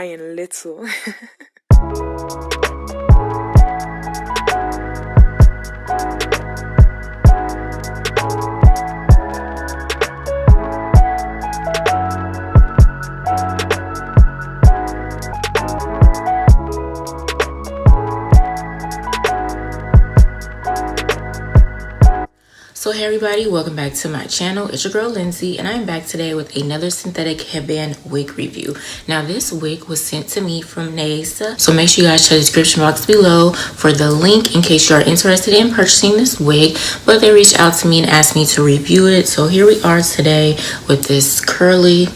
Brian Little. So hey everybody, welcome back to my channel. It's your girl Lindsay, and I'm back today with another synthetic headband wig review. Now this wig was sent to me from Nayasa, so make sure you guys check the description box below for the link in case you are interested in purchasing this wig. But they reached out to me and asked me to review it, so here we are today with this curly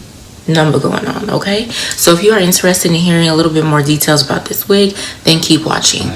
number going on. Okay, so if you are interested in hearing a little bit more details about this wig, then keep watching.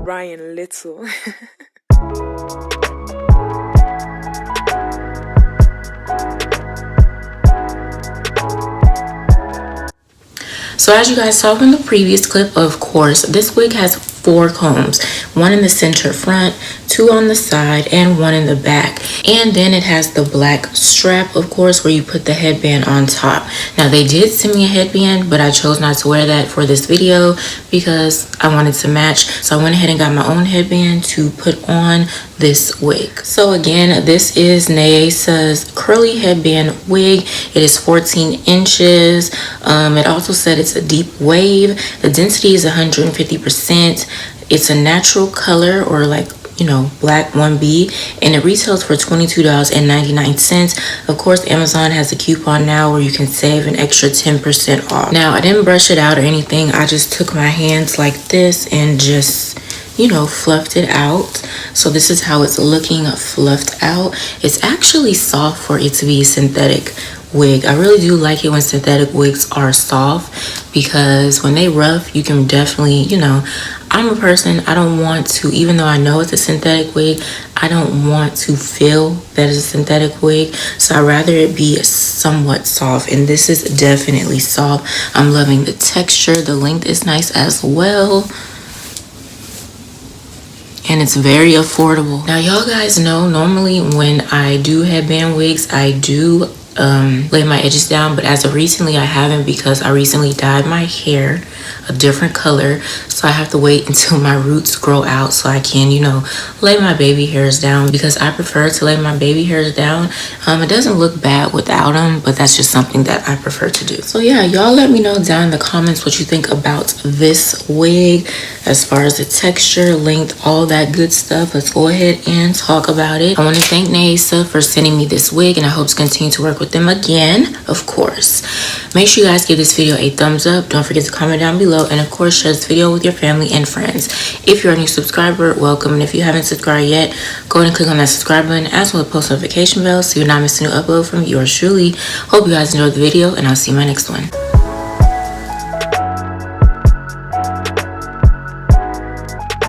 Brian Little. So as you guys saw from the previous clip, of course, this wig has 4 combs, one in the center front, 2 on the side, and 1 in the back. And then it has the black strap, of course, where you put the headband on top. Now they did send me a headband, but I chose not to wear that for this video because I wanted to match. So I went ahead and got my own headband to put on this wig. So again, this is Nayasa's curly headband wig. It is 14 inches. It also said it's a deep wave. The density is 150%. It's a natural color, or like, you know, black 1B, and it retails for $22.99. Of course, Amazon has a coupon now where you can save an extra 10% off. Now I didn't brush it out or anything. I just took my hands like this and just, you know, fluffed it out. So this is how it's looking fluffed out. It's actually soft for it to be a synthetic wig. I really do like it when synthetic wigs are soft, because when they rough, you can definitely, you know, I'm a person, I don't want to, even though I know it's a synthetic wig, I don't want to feel that it's a synthetic wig. So I'd rather it be somewhat soft, and this is definitely soft. I'm loving the texture. The length is nice as well, and it's very affordable. Now y'all guys know normally when I do headband wigs, I do lay my edges down, but as of recently I haven't, because I recently dyed my hair a different color, so I have to wait until my roots grow out so I can, you know, lay my baby hairs down, because I prefer to lay my baby hairs down. It doesn't look bad without them, but that's just something that I prefer to do. So yeah, y'all let me know down in the comments what you think about this wig as far as the texture, length, all that good stuff. Let's go ahead and talk about it. I want to thank Nayasa for sending me this wig, and I hope to continue to work with them again, of course. Make sure you guys give this video a thumbs up. Don't forget to comment down below, and of course share this video with your family and friends. If you're a new subscriber, welcome, and if you haven't subscribed yet, go ahead and click on that subscribe button as well as post notification bell so you're not missing a new upload from yours truly. Hope you guys enjoyed the video, and I'll see you in my next one.